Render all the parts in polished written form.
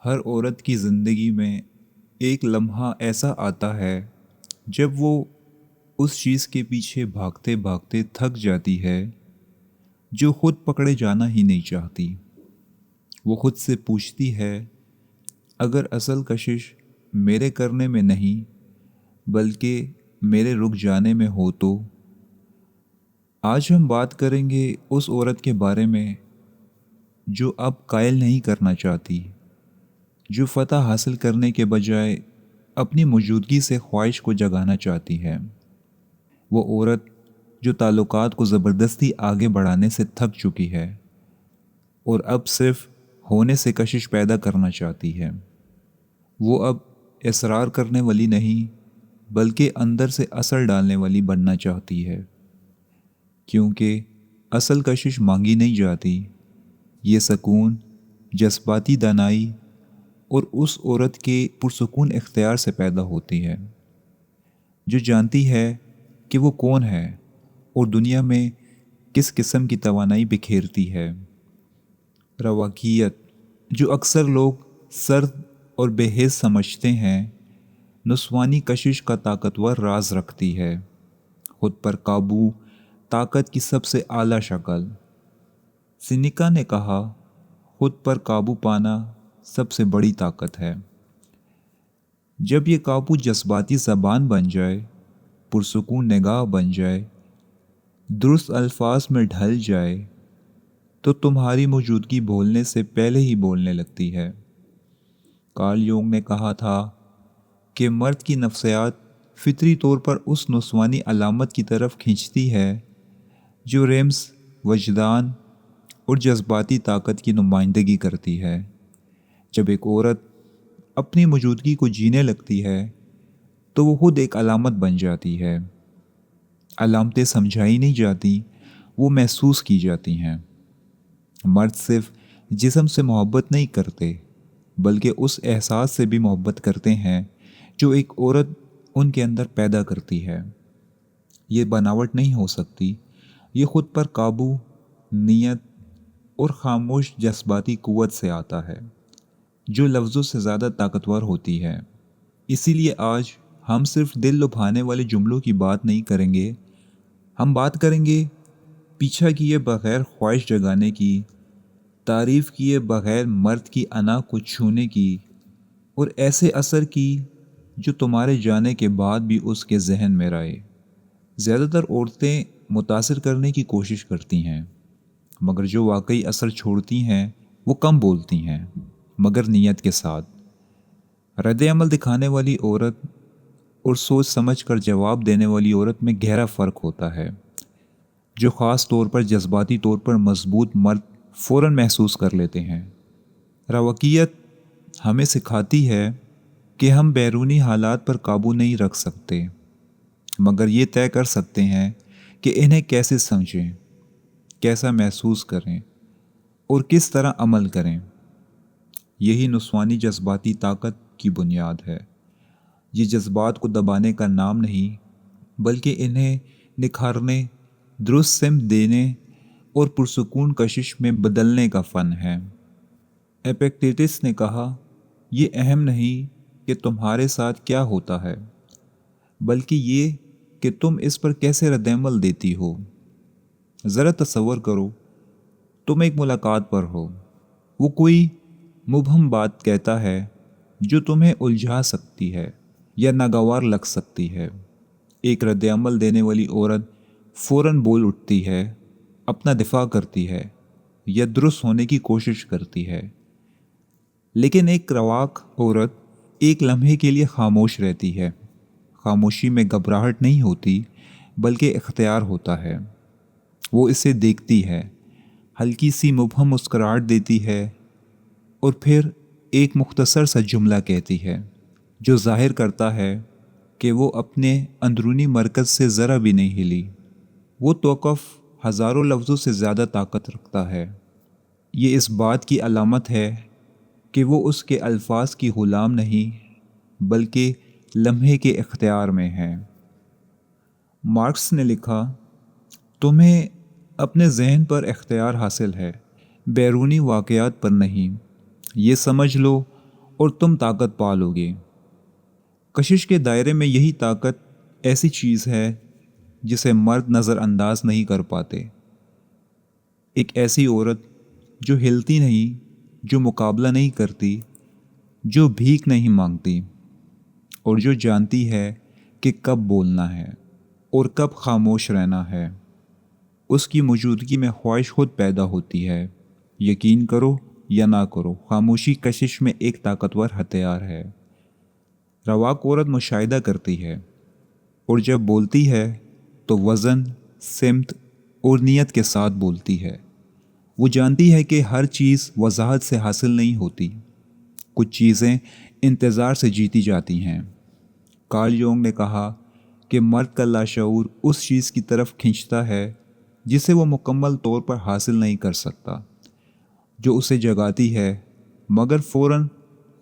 ہر عورت کی زندگی میں ایک لمحہ ایسا آتا ہے جب وہ اس چیز کے پیچھے بھاگتے بھاگتے تھک جاتی ہے جو خود پکڑے جانا ہی نہیں چاہتی۔ وہ خود سے پوچھتی ہے، اگر اصل کشش میرے کرنے میں نہیں بلکہ میرے رک جانے میں ہو تو۔ آج ہم بات کریں گے اس عورت کے بارے میں جو اب قائل نہیں کرنا چاہتی، جو فتح حاصل کرنے کے بجائے اپنی موجودگی سے خواہش کو جگانا چاہتی ہے۔ وہ عورت جو تعلقات کو زبردستی آگے بڑھانے سے تھک چکی ہے اور اب صرف ہونے سے کشش پیدا کرنا چاہتی ہے۔ وہ اب اصرار کرنے والی نہیں بلکہ اندر سے اثر ڈالنے والی بننا چاہتی ہے، کیونکہ اصل کشش مانگی نہیں جاتی۔ یہ سکون، جذباتی دانائی اور اس عورت کے پرسکون اختیار سے پیدا ہوتی ہے جو جانتی ہے کہ وہ کون ہے اور دنیا میں کس قسم کی توانائی بکھیرتی ہے۔ رواقیت، جو اکثر لوگ سرد اور بے حس سمجھتے ہیں، نسوانی کشش کا طاقتور راز رکھتی ہے۔ خود پر قابو طاقت کی سب سے اعلیٰ شکل۔ سینیکا نے کہا، خود پر قابو پانا سب سے بڑی طاقت ہے۔ جب یہ قابو جذباتی زبان بن جائے، پرسکون نگاہ بن جائے، درست الفاظ میں ڈھل جائے، تو تمہاری موجودگی بولنے سے پہلے ہی بولنے لگتی ہے۔ کارل یونگ نے کہا تھا کہ مرد کی نفسیات فطری طور پر اس نسوانی علامت کی طرف کھینچتی ہے جو رمز، وجدان اور جذباتی طاقت کی نمائندگی کرتی ہے۔ جب ایک عورت اپنی موجودگی کو جینے لگتی ہے تو وہ خود ایک علامت بن جاتی ہے۔ علامتیں سمجھائی نہیں جاتی، وہ محسوس کی جاتی ہیں۔ مرد صرف جسم سے محبت نہیں کرتے بلکہ اس احساس سے بھی محبت کرتے ہیں جو ایک عورت ان کے اندر پیدا کرتی ہے۔ یہ بناوٹ نہیں ہو سکتی، یہ خود پر قابو، نیت اور خاموش جذباتی قوت سے آتا ہے جو لفظوں سے زیادہ طاقتور ہوتی ہے۔ اسی لیے آج ہم صرف دل لبھانے والے جملوں کی بات نہیں کریں گے، ہم بات کریں گے پیچھا کیے بغیر خواہش جگانے کی، تعریف کیے بغیر مرد کی انا کو چھونے کی، اور ایسے اثر کی جو تمہارے جانے کے بعد بھی اس کے ذہن میں رہے۔ زیادہ تر عورتیں متاثر کرنے کی کوشش کرتی ہیں، مگر جو واقعی اثر چھوڑتی ہیں وہ کم بولتی ہیں مگر نیت کے ساتھ۔ رد عمل دکھانے والی عورت اور سوچ سمجھ کر جواب دینے والی عورت میں گہرا فرق ہوتا ہے۔ جو خاص طور پر جذباتی طور پر مضبوط مرد فوراً محسوس کر لیتے ہیں۔ رواقیت ہمیں سکھاتی ہے کہ ہم بیرونی حالات پر قابو نہیں رکھ سکتے، مگر یہ طے کر سکتے ہیں کہ انہیں کیسے سمجھیں، کیسا محسوس کریں اور کس طرح عمل کریں۔ یہی نسوانی جذباتی طاقت کی بنیاد ہے۔ یہ جذبات کو دبانے کا نام نہیں بلکہ انہیں نکھارنے، درست سمت دینے اور پرسکون کشش میں بدلنے کا فن ہے۔ ایپیکٹیٹس نے کہا، یہ اہم نہیں کہ تمہارے ساتھ کیا ہوتا ہے بلکہ یہ کہ تم اس پر کیسے رد عمل دیتی ہو۔ ذرا تصور کرو، تم ایک ملاقات پر ہو، وہ کوئی مبہم بات کہتا ہے جو تمہیں الجھا سکتی ہے یا ناگوار لگ سکتی ہے۔ ایک رد عمل دینے والی عورت فوراً بول اٹھتی ہے، اپنا دفاع کرتی ہے یا درست ہونے کی کوشش کرتی ہے، لیکن ایک رواق عورت ایک لمحے کے لیے خاموش رہتی ہے۔ خاموشی میں گھبراہٹ نہیں ہوتی بلکہ اختیار ہوتا ہے۔ وہ اسے دیکھتی ہے، ہلکی سی مبہم مسکراہٹ دیتی ہے اور پھر ایک مختصر سا جملہ کہتی ہے جو ظاہر کرتا ہے کہ وہ اپنے اندرونی مرکز سے ذرا بھی نہیں ہلی۔ وہ توقف ہزاروں لفظوں سے زیادہ طاقت رکھتا ہے۔ یہ اس بات کی علامت ہے کہ وہ اس کے الفاظ کی غلام نہیں بلکہ لمحے کے اختیار میں ہے۔ مارکس نے لکھا، تمہیں اپنے ذہن پر اختیار حاصل ہے، بیرونی واقعات پر نہیں۔ یہ سمجھ لو اور تم طاقت پا لو گے۔ کشش کے دائرے میں یہی طاقت ایسی چیز ہے جسے مرد نظر انداز نہیں کر پاتے۔ ایک ایسی عورت جو ہلتی نہیں، جو مقابلہ نہیں کرتی، جو بھیک نہیں مانگتی، اور جو جانتی ہے کہ کب بولنا ہے اور کب خاموش رہنا ہے۔ اس کی موجودگی میں خواہش خود پیدا ہوتی ہے۔ یقین کرو یا نہ کرو، خاموشی کشش میں ایک طاقتور ہتھیار ہے۔ رواق عورت مشاہدہ کرتی ہے، اور جب بولتی ہے تو وزن، سمت اور نیت کے ساتھ بولتی ہے۔ وہ جانتی ہے کہ ہر چیز وضاحت سے حاصل نہیں ہوتی، کچھ چیزیں انتظار سے جیتی جاتی ہیں۔ کارل یونگ نے کہا کہ مرد کا لاشعور اس چیز کی طرف کھنچتا ہے جسے وہ مکمل طور پر حاصل نہیں کر سکتا، جو اسے جگاتی ہے مگر فوراً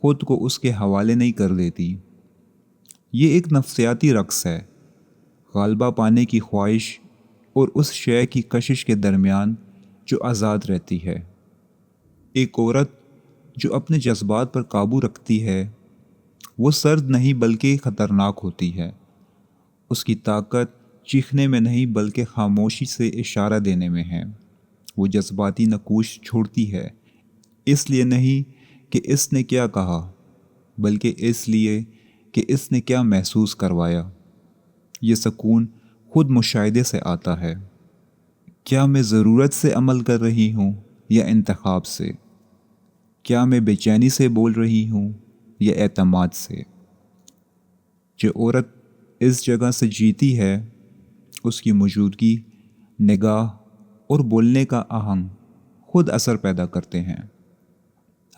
خود کو اس کے حوالے نہیں کر دیتی۔ یہ ایک نفسیاتی رقص ہے، غالبہ پانے کی خواہش اور اس شے کی کشش کے درمیان جو آزاد رہتی ہے۔ ایک عورت جو اپنے جذبات پر قابو رکھتی ہے وہ سرد نہیں بلکہ خطرناک ہوتی ہے۔ اس کی طاقت چیخنے میں نہیں بلکہ خاموشی سے اشارہ دینے میں ہے۔ وہ جذباتی نقوش چھوڑتی ہے، اس لیے نہیں کہ اس نے کیا کہا، بلکہ اس لیے کہ اس نے کیا محسوس کروایا۔ یہ سکون خود مشاہدے سے آتا ہے۔ کیا میں ضرورت سے عمل کر رہی ہوں یا انتخاب سے؟ کیا میں بے چینی سے بول رہی ہوں یا اعتماد سے؟ جو عورت اس جگہ سے جیتی ہے، اس کی موجودگی، نگاہ اور بولنے کا آہنگ خود اثر پیدا کرتے ہیں۔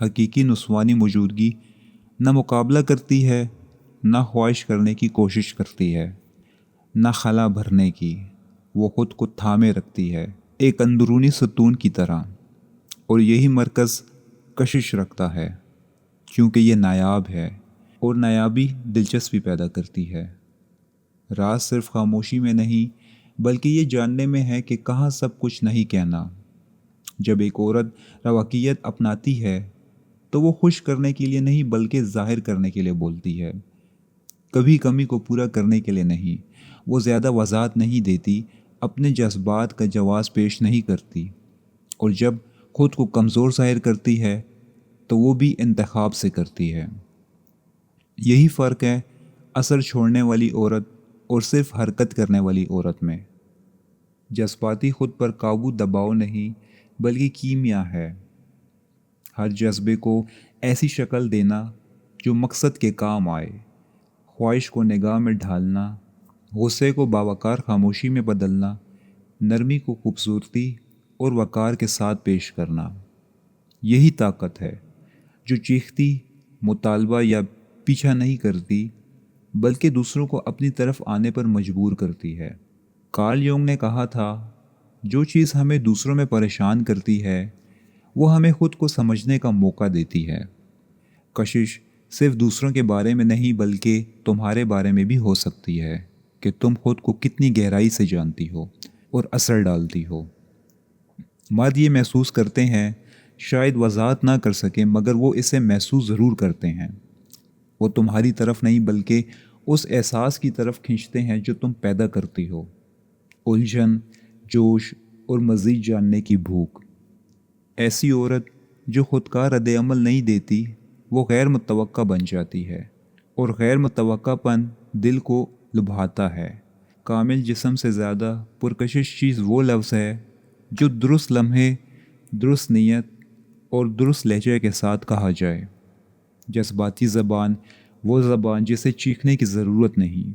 حقیقی نسوانی موجودگی نہ مقابلہ کرتی ہے، نہ خواہش کرنے کی کوشش کرتی ہے، نہ خلا بھرنے کی۔ وہ خود کو تھامے رکھتی ہے، ایک اندرونی ستون کی طرح، اور یہی مرکز کشش رکھتا ہے، کیونکہ یہ نایاب ہے اور نایابی دلچسپی پیدا کرتی ہے۔ راز صرف خاموشی میں نہیں بلکہ یہ جاننے میں ہے کہ کہاں سب کچھ نہیں کہنا۔ جب ایک عورت رواقیت اپناتی ہے تو وہ خوش کرنے کے لیے نہیں بلکہ ظاہر کرنے کے لیے بولتی ہے، کبھی کمی کو پورا کرنے کے لیے نہیں۔ وہ زیادہ وضاحت نہیں دیتی، اپنے جذبات کا جواز پیش نہیں کرتی، اور جب خود کو کمزور ظاہر کرتی ہے تو وہ بھی انتخاب سے کرتی ہے۔ یہی فرق ہے اثر چھوڑنے والی عورت اور صرف حرکت کرنے والی عورت میں۔ جذباتی خود پر قابو دباؤ نہیں بلکہ کیمیا ہے۔ ہر جذبے کو ایسی شکل دینا جو مقصد کے کام آئے، خواہش کو نگاہ میں ڈھالنا، غصے کو باوقار خاموشی میں بدلنا، نرمی کو خوبصورتی اور وقار کے ساتھ پیش کرنا۔ یہی طاقت ہے جو چیختی، مطالبہ یا پیچھا نہیں کرتی بلکہ دوسروں کو اپنی طرف آنے پر مجبور کرتی ہے۔ کارل یونگ نے کہا تھا، جو چیز ہمیں دوسروں میں پریشان کرتی ہے وہ ہمیں خود کو سمجھنے کا موقع دیتی ہے۔ کشش صرف دوسروں کے بارے میں نہیں بلکہ تمہارے بارے میں بھی ہو سکتی ہے کہ تم خود کو کتنی گہرائی سے جانتی ہو اور اثر ڈالتی ہو۔ مرد یہ محسوس کرتے ہیں، شاید وضاحت نہ کر سکیں مگر وہ اسے محسوس ضرور کرتے ہیں۔ وہ تمہاری طرف نہیں بلکہ اس احساس کی طرف کھینچتے ہیں جو تم پیدا کرتی ہو، الجھن، جوش اور مزید جاننے کی بھوک۔ ایسی عورت جو خودکار رد عمل نہیں دیتی وہ غیر متوقع بن جاتی ہے، اور غیر متوقع پن دل کو لبھاتا ہے۔ کامل جسم سے زیادہ پرکشش چیز وہ لفظ ہے جو درست لمحے، درست نیت اور درست لہجے کے ساتھ کہا جائے۔ جذباتی زبان وہ زبان جسے چیخنے کی ضرورت نہیں۔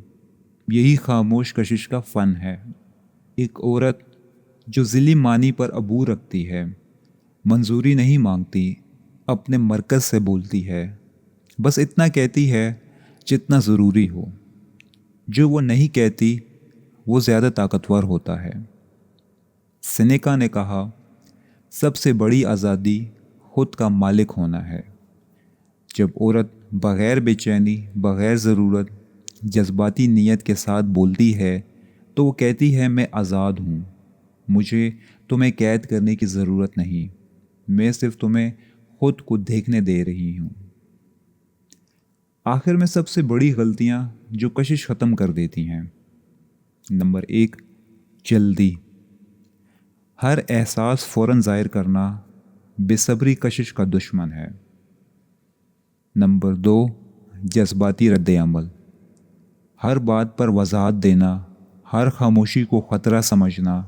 یہی خاموش کشش کا فن ہے۔ ایک عورت جو ذیلی معنی پر عبور رکھتی ہے، منظوری نہیں مانگتی، اپنے مرکز سے بولتی ہے، بس اتنا کہتی ہے جتنا ضروری ہو۔ جو وہ نہیں کہتی وہ زیادہ طاقتور ہوتا ہے۔ سینیکا نے کہا، سب سے بڑی آزادی خود کا مالک ہونا ہے۔ جب عورت بغیر بے چینی، بغیر ضرورت، جذباتی نیت کے ساتھ بولتی ہے تو وہ کہتی ہے، میں آزاد ہوں، مجھے تمہیں قید کرنے کی ضرورت نہیں، میں صرف تمہیں خود کو دیکھنے دے رہی ہوں۔ آخر میں سب سے بڑی غلطیاں جو کشش ختم کر دیتی ہیں۔ نمبر 1، جلدی۔ ہر احساس فوراً ظاہر کرنا بے صبری کشش کا دشمن ہے۔ نمبر 2، جذباتی رد عمل۔ ہر بات پر وضاحت دینا، ہر خاموشی کو خطرہ سمجھنا۔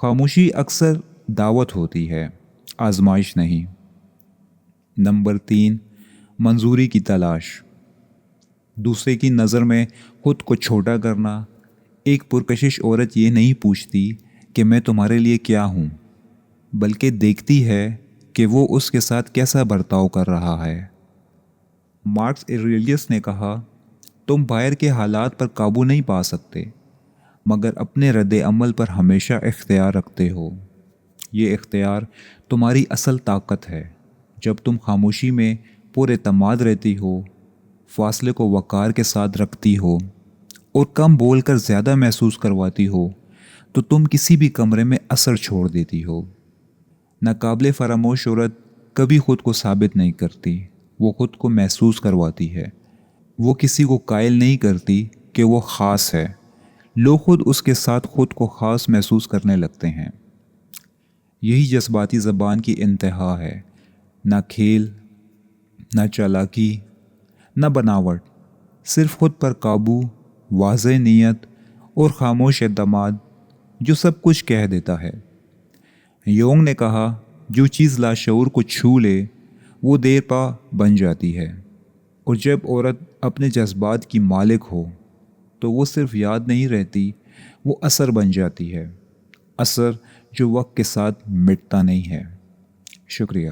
خاموشی اکثر دعوت ہوتی ہے، آزمائش نہیں۔ نمبر 3، منظوری کی تلاش۔ دوسرے کی نظر میں خود کو چھوٹا کرنا۔ ایک پرکشش عورت یہ نہیں پوچھتی کہ میں تمہارے لیے کیا ہوں، بلکہ دیکھتی ہے کہ وہ اس کے ساتھ کیسا برتاؤ کر رہا ہے۔ مارکس ایریلیس نے کہا، تم باہر کے حالات پر قابو نہیں پا سکتے، مگر اپنے رد عمل پر ہمیشہ اختیار رکھتے ہو۔ یہ اختیار تمہاری اصل طاقت ہے۔ جب تم خاموشی میں پر اعتماد رہتی ہو، فاصلے کو وقار کے ساتھ رکھتی ہو اور کم بول کر زیادہ محسوس کرواتی ہو، تو تم کسی بھی کمرے میں اثر چھوڑ دیتی ہو۔ ناقابل فراموش عورت کبھی خود کو ثابت نہیں کرتی، وہ خود کو محسوس کرواتی ہے۔ وہ کسی کو قائل نہیں کرتی کہ وہ خاص ہے، لوگ خود اس کے ساتھ خود کو خاص محسوس کرنے لگتے ہیں۔ یہی جذباتی زبان کی انتہا ہے، نہ کھیل، نہ چالاکی، نہ بناوٹ، صرف خود پر قابو، واضح نیت اور خاموش اعتماد جو سب کچھ کہہ دیتا ہے۔ یونگ نے کہا، جو چیز لاشعور کو چھو لے وہ دیر پا بن جاتی ہے، اور جب عورت اپنے جذبات کی مالک ہو تو وہ صرف یاد نہیں رہتی، وہ اثر بن جاتی ہے، اثر جو وقت کے ساتھ مٹتا نہیں ہے۔ شکریہ۔